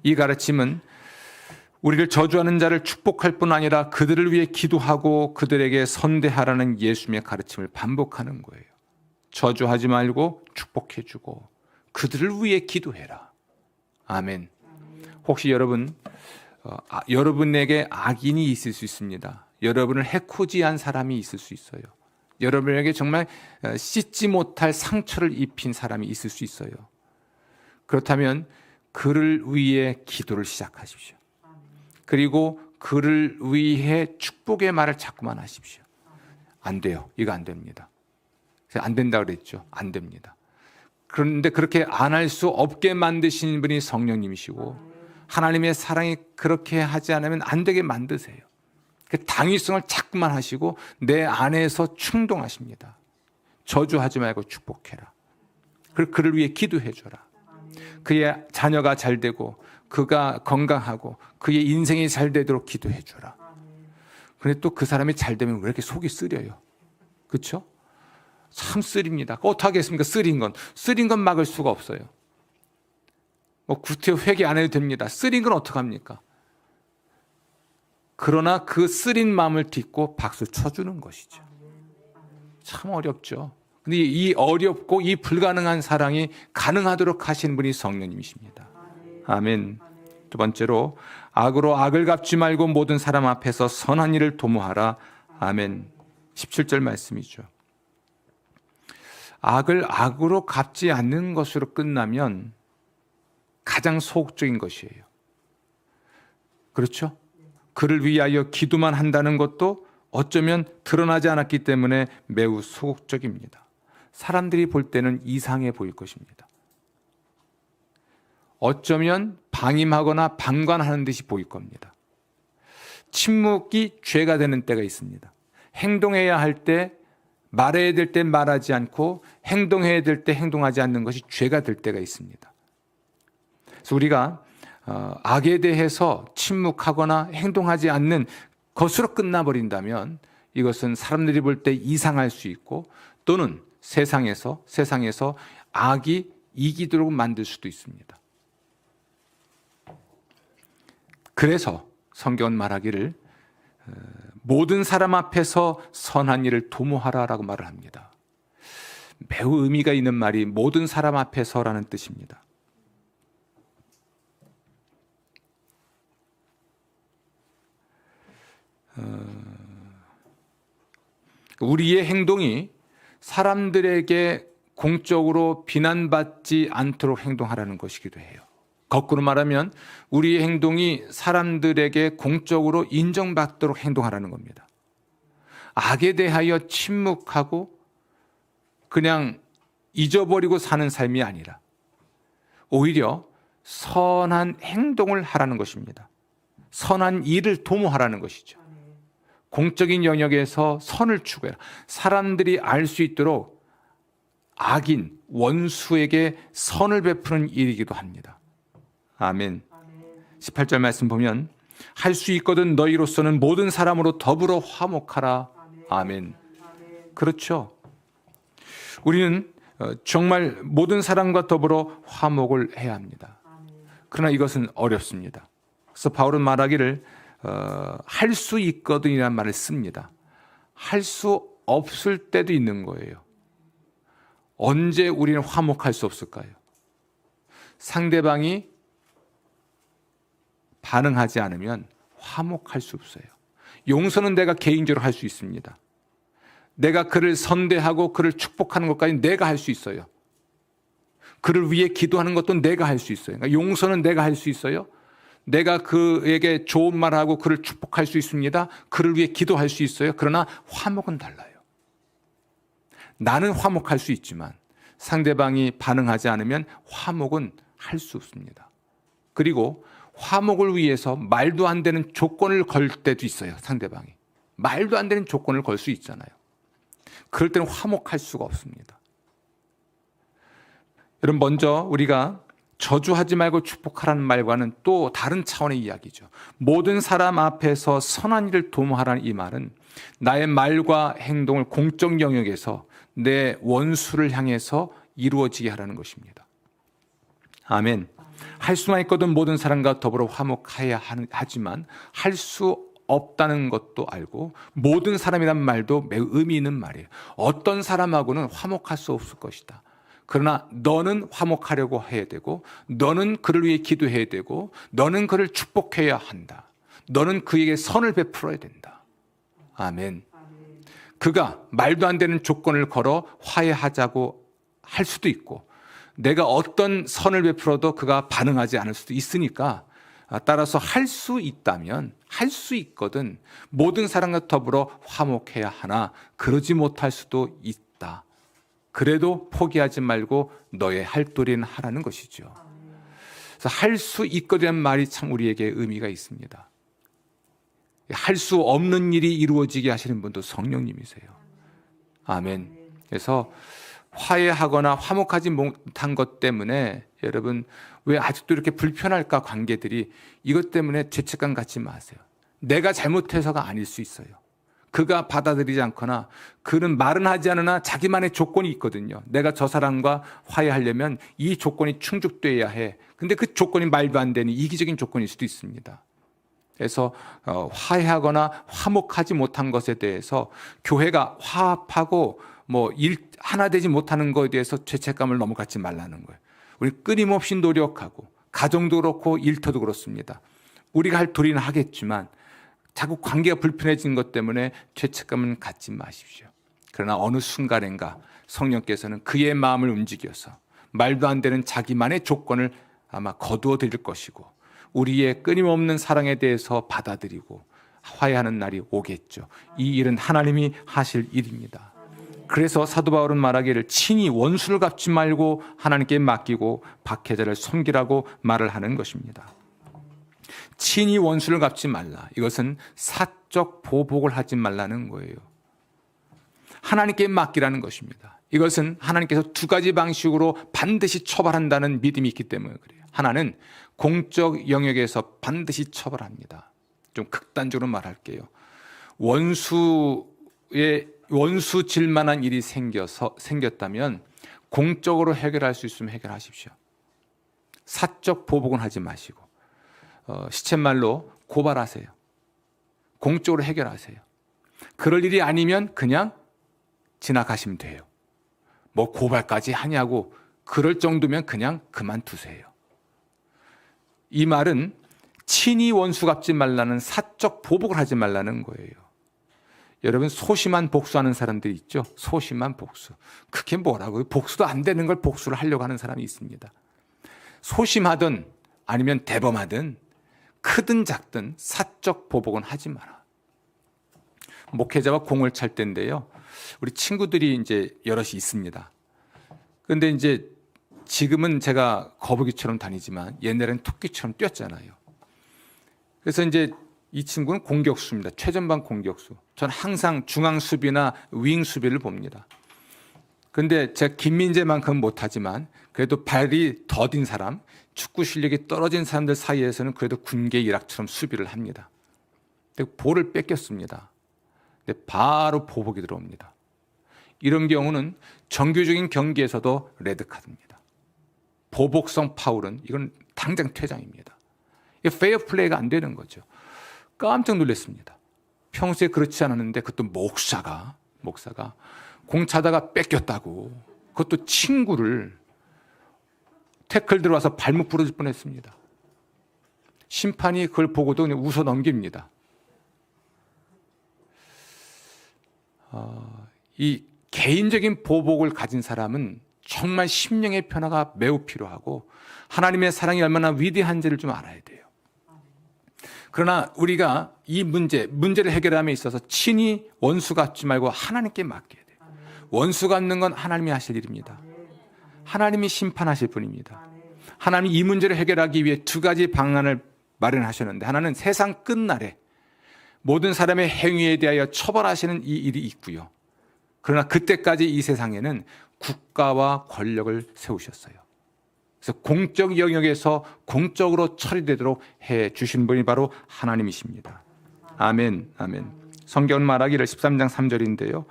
이 가르침은 우리를 저주하는 자를 축복할 뿐 아니라 그들을 위해 기도하고 그들에게 선대하라는 예수님의 가르침을 반복하는 거예요. 저주하지 말고 축복해주고 그들을 위해 기도해라. 아멘. 혹시 여러분에게 악인이 있을 수 있습니다. 여러분을 해코지한 사람이 있을 수 있어요. 여러분에게 정말 씻지 못할 상처를 입힌 사람이 있을 수 있어요. 그렇다면 그를 위해 기도를 시작하십시오. 그리고 그를 위해 축복의 말을 자꾸만 하십시오. 안 돼요. 이거 안 됩니다. 안 된다 그랬죠. 안 됩니다. 그런데 그렇게 안 할 수 없게 만드시는 분이 성령님이시고 하나님의 사랑이 그렇게 하지 않으면 안 되게 만드세요. 그 당위성을 자꾸만 하시고 내 안에서 충동하십니다. 저주하지 말고 축복해라. 그리고 그를 위해 기도해줘라. 그의 자녀가 잘 되고 그가 건강하고 그의 인생이 잘 되도록 기도해줘라. 그런데 또 그 사람이 잘 되면 왜 이렇게 속이 쓰려요? 그렇죠? 참 쓰립니다. 어떡하겠습니까? 쓰린 건 막을 수가 없어요. 구태 회개 안 해도 됩니다. 쓰린 건 어떡합니까? 그러나 그 쓰린 마음을 딛고 박수 쳐주는 것이죠. 참 어렵죠. 근데 이 어렵고 이 불가능한 사랑이 가능하도록 하신 분이 성령님이십니다. 아멘. 두 번째로 악으로 악을 갚지 말고 모든 사람 앞에서 선한 일을 도모하라. 아멘. 17절 말씀이죠. 악을 악으로 갚지 않는 것으로 끝나면 가장 소극적인 것이에요. 그렇죠? 그를 위하여 기도만 한다는 것도 어쩌면 드러나지 않았기 때문에 매우 소극적입니다. 사람들이 볼 때는 이상해 보일 것입니다. 어쩌면 방임하거나 방관하는 듯이 보일 겁니다. 침묵이 죄가 되는 때가 있습니다. 행동해야 할 때, 말해야 될 때 말하지 않고 행동해야 될 때 행동하지 않는 것이 죄가 될 때가 있습니다. 그래서 우리가 악에 대해서 침묵하거나 행동하지 않는 것으로 끝나버린다면 이것은 사람들이 볼 때 이상할 수 있고 또는 세상에서 악이 이기도록 만들 수도 있습니다. 그래서 성경은 말하기를 모든 사람 앞에서 선한 일을 도모하라라고 말을 합니다. 매우 의미가 있는 말이 모든 사람 앞에서라는 뜻입니다. 우리의 행동이 사람들에게 공적으로 비난받지 않도록 행동하라는 것이기도 해요. 거꾸로 말하면 우리의 행동이 사람들에게 공적으로 인정받도록 행동하라는 겁니다. 악에 대하여 침묵하고 그냥 잊어버리고 사는 삶이 아니라 오히려 선한 행동을 하라는 것입니다. 선한 일을 도모하라는 것이죠. 공적인 영역에서 선을 추구해라. 사람들이 알 수 있도록 악인, 원수에게 선을 베푸는 일이기도 합니다. 아멘. 18절 말씀 보면 할 수 있거든 너희로서는 모든 사람으로 더불어 화목하라. 아멘. 그렇죠. 우리는 정말 모든 사람과 더불어 화목을 해야 합니다. 그러나 이것은 어렵습니다. 그래서 바울은 말하기를 할 수 있거든이라는 말을 씁니다. 할 수 없을 때도 있는 거예요. 언제 우리는 화목할 수 없을까요? 상대방이 반응하지 않으면 화목할 수 없어요. 용서는 내가 개인적으로 할 수 있습니다. 내가 그를 선대하고 그를 축복하는 것까지 내가 할 수 있어요. 그를 위해 기도하는 것도 내가 할 수 있어요. 그러니까 용서는 내가 할 수 있어요. 내가 그에게 좋은 말하고 그를 축복할 수 있습니다. 그를 위해 기도할 수 있어요. 그러나 화목은 달라요. 나는 화목할 수 있지만 상대방이 반응하지 않으면 화목은 할 수 없습니다. 그리고 화목을 위해서 말도 안 되는 조건을 걸 때도 있어요. 상대방이 말도 안 되는 조건을 걸 수 있잖아요. 그럴 때는 화목할 수가 없습니다. 여러분, 먼저 우리가 저주하지 말고 축복하라는 말과는 또 다른 차원의 이야기죠. 모든 사람 앞에서 선한 일을 도모하라는 이 말은 나의 말과 행동을 공적 영역에서 내 원수를 향해서 이루어지게 하라는 것입니다. 아멘. 할 수만 있거든 모든 사람과 더불어 화목해야 하지만 할 수 없다는 것도 알고 모든 사람이란 말도 매우 의미 있는 말이에요. 어떤 사람하고는 화목할 수 없을 것이다. 그러나 너는 화목하려고 해야 되고 너는 그를 위해 기도해야 되고 너는 그를 축복해야 한다. 너는 그에게 선을 베풀어야 된다. 아멘. 그가 말도 안 되는 조건을 걸어 화해하자고 할 수도 있고 내가 어떤 선을 베풀어도 그가 반응하지 않을 수도 있으니까 따라서 할 수 있다면 할 수 있거든 모든 사람과 더불어 화목해야 하나 그러지 못할 수도 있다. 그래도 포기하지 말고 너의 할 도리는 하라는 것이죠. 그래서 할 수 있거든이라는 말이 참 우리에게 의미가 있습니다. 할 수 없는 일이 이루어지게 하시는 분도 성령님이세요. 아멘. 그래서 화해하거나 화목하지 못한 것 때문에 여러분 왜 아직도 이렇게 불편할까 관계들이 이것 때문에 죄책감 갖지 마세요. 내가 잘못해서가 아닐 수 있어요. 그가 받아들이지 않거나 그는 말은 하지 않으나 자기만의 조건이 있거든요. 내가 저 사람과 화해하려면 이 조건이 충족돼야 해. 근데 그 조건이 말도 안 되는 이기적인 조건일 수도 있습니다. 그래서 화해하거나 화목하지 못한 것에 대해서 교회가 화합하고 하나 되지 못하는 것에 대해서 죄책감을 너무 갖지 말라는 거예요. 우리 끊임없이 노력하고 가정도 그렇고 일터도 그렇습니다. 우리가 할 도리는 하겠지만 자꾸 관계가 불편해진 것 때문에 죄책감은 갖지 마십시오. 그러나 어느 순간인가 성령께서는 그의 마음을 움직여서 말도 안 되는 자기만의 조건을 아마 거두어 드릴 것이고 우리의 끊임없는 사랑에 대해서 받아들이고 화해하는 날이 오겠죠. 이 일은 하나님이 하실 일입니다. 그래서 사도 바울은 말하기를 친히 원수를 갚지 말고 하나님께 맡기고 박해자를 섬기라고 말을 하는 것입니다. 친히 원수를 갚지 말라. 이것은 사적 보복을 하지 말라는 거예요. 하나님께 맡기라는 것입니다. 이것은 하나님께서 두 가지 방식으로 반드시 처벌한다는 믿음이 있기 때문에 그래요. 하나는 공적 영역에서 반드시 처벌합니다. 좀 극단적으로 말할게요. 원수 질 만한 일이 생겼다면 공적으로 해결할 수 있으면 해결하십시오. 사적 보복은 하지 마시고 시쳇말로 고발하세요. 공적으로 해결하세요. 그럴 일이 아니면 그냥 지나가시면 돼요. 뭐 고발까지 하냐고 그럴 정도면 그냥 그만두세요. 이 말은 친히 원수 갚지 말라는 사적 보복을 하지 말라는 거예요. 여러분 소심한 복수하는 사람들이 있죠. 소심한 복수. 그게 뭐라고요? 복수도 안 되는 걸 복수를 하려고 하는 사람이 있습니다. 소심하든 아니면 대범하든 크든 작든 사적 보복은 하지 마라. 목회자와 공을 찰 때인데요. 우리 친구들이 이제 여럿이 있습니다. 그런데 이제 지금은 제가 거북이처럼 다니지만 옛날에는 토끼처럼 뛰었잖아요. 그래서 이제 이 친구는 공격수입니다. 최전방 공격수. 전 항상 중앙 수비나 윙 수비를 봅니다. 그런데 제가 김민재만큼은 못하지만 그래도 발이 더딘 사람, 축구 실력이 떨어진 사람들 사이에서는 그래도 군계 일학처럼 수비를 합니다. 근데 볼을 뺏겼습니다. 근데 바로 보복이 들어옵니다. 이런 경우는 정규적인 경기에서도 레드카드입니다. 보복성 파울은 이건 당장 퇴장입니다. 이게 페어 플레이가 안 되는 거죠. 깜짝 놀랐습니다. 평소에 그렇지 않았는데 그것도 목사가 공 차다가 뺏겼다고 그것도 친구를 태클 들어와서 발목 부러질 뻔했습니다. 심판이 그걸 보고도 그냥 웃어 넘깁니다. 이 개인적인 보복을 가진 사람은 정말 심령의 변화가 매우 필요하고 하나님의 사랑이 얼마나 위대한지를 좀 알아야 돼요. 그러나 우리가 이 문제를 해결함에 있어서 친히 원수 갚지 말고 하나님께 맡겨야 돼요. 원수 갚는 건 하나님이 하실 일입니다. 하나님이 심판하실 분입니다. 하나님이 이 문제를 해결하기 위해 두 가지 방안을 마련하셨는데 하나는 세상 끝날에 모든 사람의 행위에 대하여 처벌하시는 이 일이 있고요. 그러나 그때까지 이 세상에는 국가와 권력을 세우셨어요. 그래서 공적 영역에서 공적으로 처리되도록 해 주신 분이 바로 하나님이십니다. 아멘, 아멘. 성경은 말하기를 13장 3절인데요.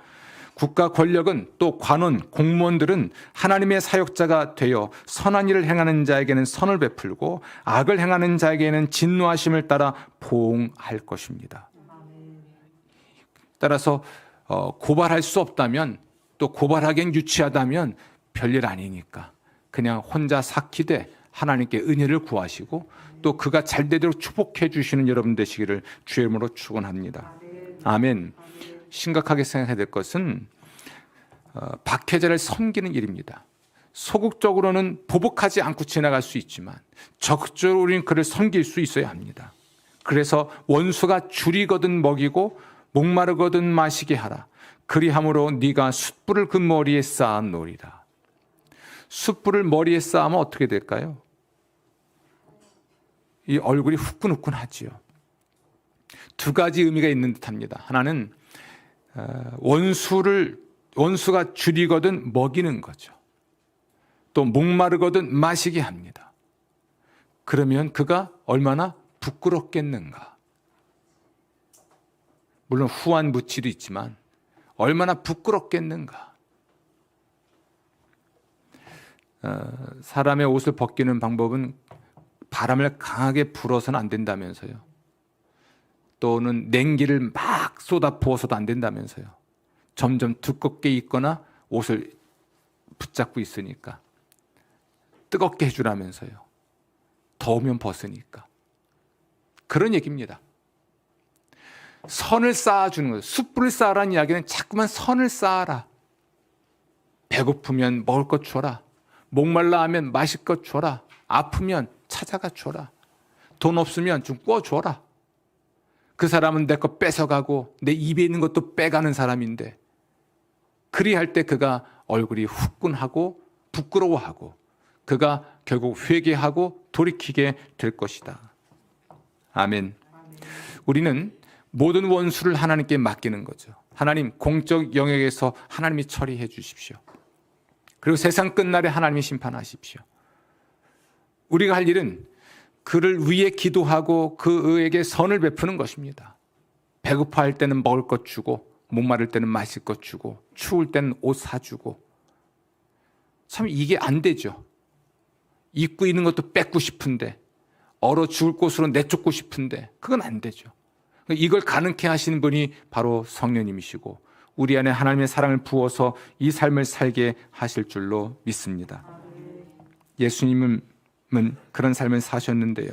국가 권력은 또 관원, 공무원들은 하나님의 사역자가 되어 선한 일을 행하는 자에게는 선을 베풀고 악을 행하는 자에게는 진노하심을 따라 보응할 것입니다. 따라서 고발할 수 없다면 또 고발하기엔 유치하다면 별일 아니니까 그냥 혼자 삭히되 하나님께 은혜를 구하시고 또 그가 잘 되도록 축복해 주시는 여러분 되시기를 주의 이름으로 축원합니다. 아멘. 심각하게 생각해야 될 것은 박해자를 섬기는 일입니다. 소극적으로는 보복하지 않고 지나갈 수 있지만 적극적으로 우리는 그를 섬길 수 있어야 합니다. 그래서 원수가 줄이거든 먹이고 목마르거든 마시게 하라. 그리함으로 네가 숯불을 그 머리에 쌓아 놓으리라. 숯불을 머리에 쌓으면 어떻게 될까요? 이 얼굴이 후끈후끈하지요. 두 가지 의미가 있는 듯합니다. 하나는 원수가 줄이거든 먹이는 거죠. 또 목마르거든 마시게 합니다. 그러면 그가 얼마나 부끄럽겠는가. 물론 후한 무치도 있지만 얼마나 부끄럽겠는가. 사람의 옷을 벗기는 방법은 바람을 강하게 불어서는 안 된다면서요. 또는 냉기를 막 쏟아 부어서도 안 된다면서요. 점점 두껍게 입거나 옷을 붙잡고 있으니까 뜨겁게 해주라면서요. 더우면 벗으니까. 그런 얘기입니다. 선을 쌓아주는 거예요. 숯불을 쌓으라는 이야기는 자꾸만 선을 쌓아라. 배고프면 먹을 것 줘라. 목말라 하면 마실 것 줘라. 아프면 찾아가 줘라. 돈 없으면 좀 꿔줘라. 그 사람은 내 거 뺏어가고 내 입에 있는 것도 빼가는 사람인데, 그리할 때 그가 얼굴이 후끈하고 부끄러워하고 그가 결국 회개하고 돌이키게 될 것이다. 아멘. 우리는 모든 원수를 하나님께 맡기는 거죠. 하나님, 공적 영역에서 하나님이 처리해 주십시오. 그리고 세상 끝날에 하나님이 심판하십시오. 우리가 할 일은 그를 위해 기도하고 그에게 선을 베푸는 것입니다. 배고파할 때는 먹을 것 주고, 목마를 때는 마실 것 주고, 추울 때는 옷 사주고. 참 이게 안 되죠. 입고 있는 것도 뺏고 싶은데, 얼어 죽을 곳으로 내쫓고 싶은데 그건 안 되죠. 이걸 가능케 하시는 분이 바로 성령님이시고, 우리 안에 하나님의 사랑을 부어서 이 삶을 살게 하실 줄로 믿습니다. 예수님은 그런 삶을 사셨는데요.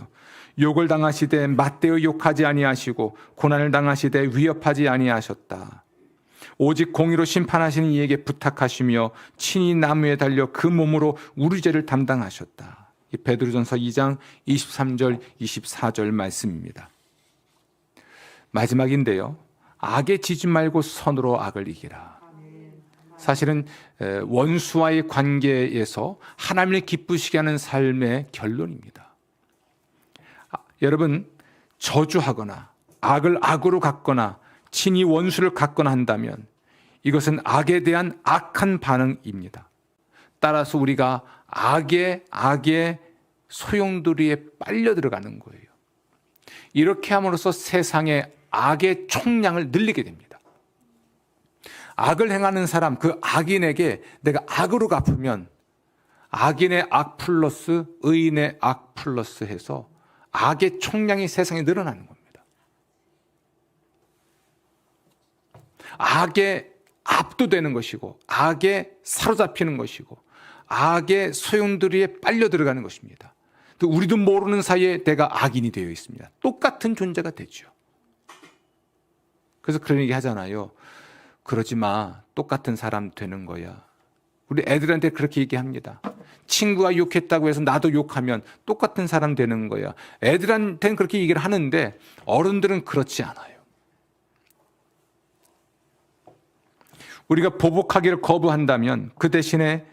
욕을 당하시되 맞대어 욕하지 아니하시고 고난을 당하시되 위협하지 아니하셨다. 오직 공의로 심판하시는 이에게 부탁하시며 친히 나무에 달려 그 몸으로 우리 죄를 담당하셨다. 이 베드로전서 2장 23절 24절 말씀입니다. 마지막인데요. 악에 지지 말고 선으로 악을 이기라. 사실은 원수와의 관계에서 하나님을 기쁘시게 하는 삶의 결론입니다. 여러분, 저주하거나 악을 악으로 갚거나 친히 원수를 갚거나 한다면 이것은 악에 대한 악한 반응입니다. 따라서 우리가 악의 소용돌이에 빨려 들어가는 거예요. 이렇게 함으로써 세상의 악의 총량을 늘리게 됩니다. 악을 행하는 사람, 그 악인에게 내가 악으로 갚으면 악인의 악 플러스 의인의 악 플러스 해서 악의 총량이 세상에 늘어나는 겁니다. 악에 압도되는 것이고, 악에 사로잡히는 것이고, 악의 소용돌이에 빨려 들어가는 것입니다. 우리도 모르는 사이에 내가 악인이 되어 있습니다. 똑같은 존재가 되죠. 그래서 그런 얘기 하잖아요. 그러지 마. 똑같은 사람 되는 거야. 우리 애들한테 그렇게 얘기합니다. 친구가 욕했다고 해서 나도 욕하면 똑같은 사람 되는 거야. 애들한테는 그렇게 얘기를 하는데 어른들은 그렇지 않아요. 우리가 보복하기를 거부한다면, 그 대신에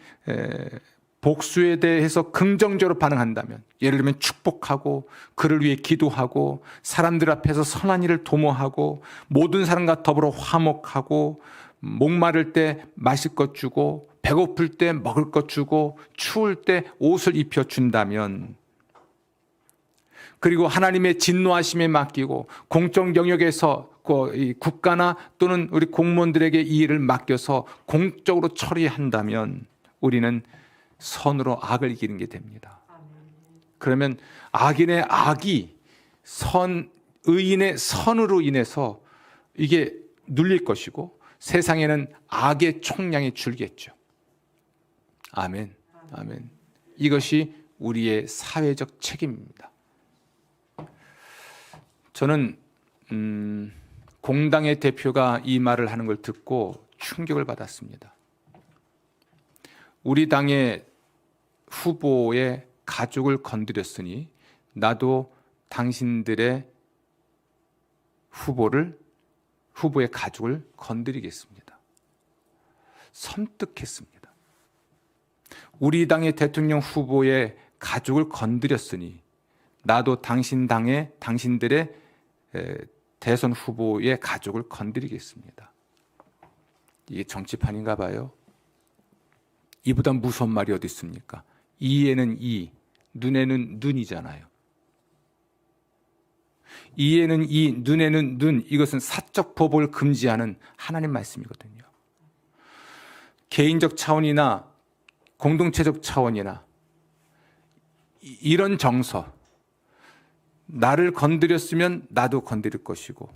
복수에 대해서 긍정적으로 반응한다면, 예를 들면 축복하고 그를 위해 기도하고 사람들 앞에서 선한 일을 도모하고 모든 사람과 더불어 화목하고 목마를 때 마실 것 주고 배고플 때 먹을 것 주고 추울 때 옷을 입혀준다면, 그리고 하나님의 진노하심에 맡기고 공적 영역에서 이 국가나 또는 우리 공무원들에게 이 일을 맡겨서 공적으로 처리한다면 우리는 선으로 악을 이기는 게 됩니다. 그러면 악인의 악이 의인의 선으로 인해서 이게 눌릴 것이고 세상에는 악의 총량이 줄겠죠. 아멘. 아멘. 이것이 우리의 사회적 책임입니다. 저는 공당의 대표가 이 말을 하는 걸 듣고 충격을 받았습니다. 우리 당의 후보의 가족을 건드렸으니 나도 당신들의 후보의 가족을 건드리겠습니다. 섬뜩했습니다. 우리 당의 대통령 후보의 가족을 건드렸으니 나도 당신들의 대선 후보의 가족을 건드리겠습니다. 이게 정치판인가 봐요. 이보다 무서운 말이 어디 있습니까? 이에는 이, 눈에는 눈이잖아요. 이에는 이, 눈에는 눈, 이것은 사적 보복을 금지하는 하나님 말씀이거든요. 개인적 차원이나 공동체적 차원이나 이런 정서, 나를 건드렸으면 나도 건드릴 것이고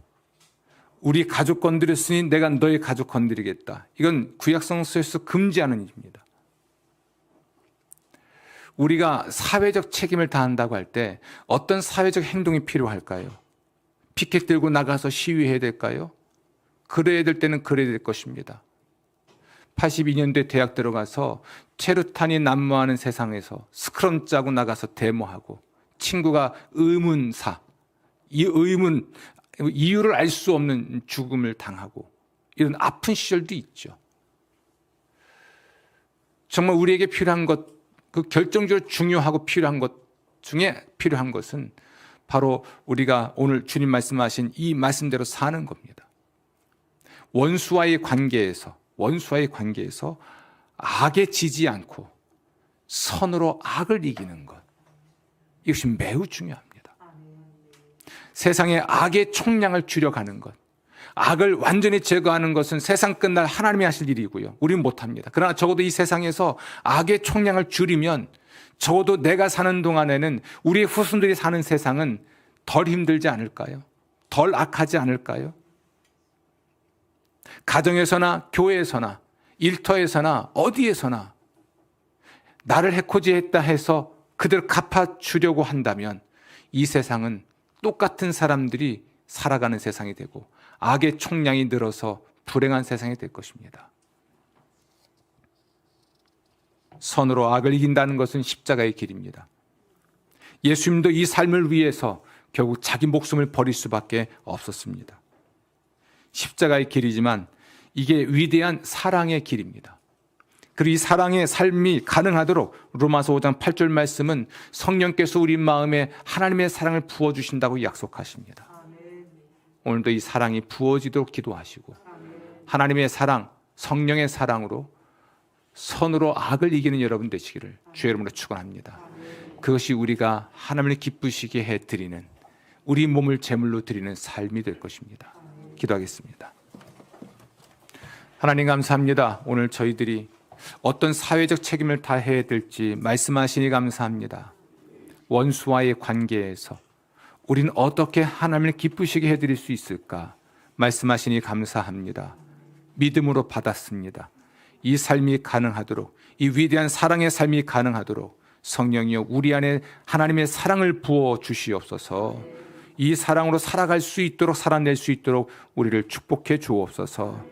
우리 가족 건드렸으니 내가 너의 가족 건드리겠다. 이건 구약성서에서 금지하는 일입니다. 우리가 사회적 책임을 다한다고 할 때 어떤 사회적 행동이 필요할까요? 피켓 들고 나가서 시위해야 될까요? 그래야 될 때는 그래야 될 것입니다. 82년도에 대학 들어가서 체류탄이 난무하는 세상에서 스크럼 짜고 나가서 데모하고 친구가 의문사, 이 이유를 알 수 없는 죽음을 당하고 이런 아픈 시절도 있죠. 정말 우리에게 필요한 것, 그 결정적으로 중요하고 필요한 것 중에 필요한 것은 바로 우리가 오늘 주님 말씀하신 이 말씀대로 사는 겁니다. 원수와의 관계에서 악에 지지 않고 선으로 악을 이기는 것, 이것이 매우 중요합니다. 세상에 악의 총량을 줄여가는 것, 악을 완전히 제거하는 것은 세상 끝날 하나님이 하실 일이고요, 우리는 못합니다. 그러나 적어도 이 세상에서 악의 총량을 줄이면 적어도 내가 사는 동안에는 우리의 후손들이 사는 세상은 덜 힘들지 않을까요? 덜 악하지 않을까요? 가정에서나 교회에서나 일터에서나 어디에서나 나를 해코지했다 해서 그들 갚아주려고 한다면 이 세상은 똑같은 사람들이 살아가는 세상이 되고 악의 총량이 늘어서 불행한 세상이 될 것입니다. 선으로 악을 이긴다는 것은 십자가의 길입니다. 예수님도 이 삶을 위해서 결국 자기 목숨을 버릴 수밖에 없었습니다. 십자가의 길이지만 이게 위대한 사랑의 길입니다. 그리고 이 사랑의 삶이 가능하도록 로마서 5장 8절 말씀은 성령께서 우리 마음에 하나님의 사랑을 부어주신다고 약속하십니다. 오늘도 이 사랑이 부어지도록 기도하시고 하나님의 사랑, 성령의 사랑으로 선으로 악을 이기는 여러분 되시기를 주의 이름으로 축원합니다. 그것이 우리가 하나님을 기쁘시게 해드리는, 우리 몸을 제물로 드리는 삶이 될 것입니다. 기도하겠습니다. 하나님 감사합니다. 오늘 저희들이 어떤 사회적 책임을 다해야 될지 말씀하시니 감사합니다. 원수와의 관계에서 우리는 어떻게 하나님을 기쁘시게 해드릴 수 있을까 말씀하시니 감사합니다. 믿음으로 받았습니다. 이 삶이 가능하도록, 이 위대한 사랑의 삶이 가능하도록 성령이여 우리 안에 하나님의 사랑을 부어 주시옵소서. 이 사랑으로 살아갈 수 있도록, 살아낼 수 있도록 우리를 축복해 주옵소서.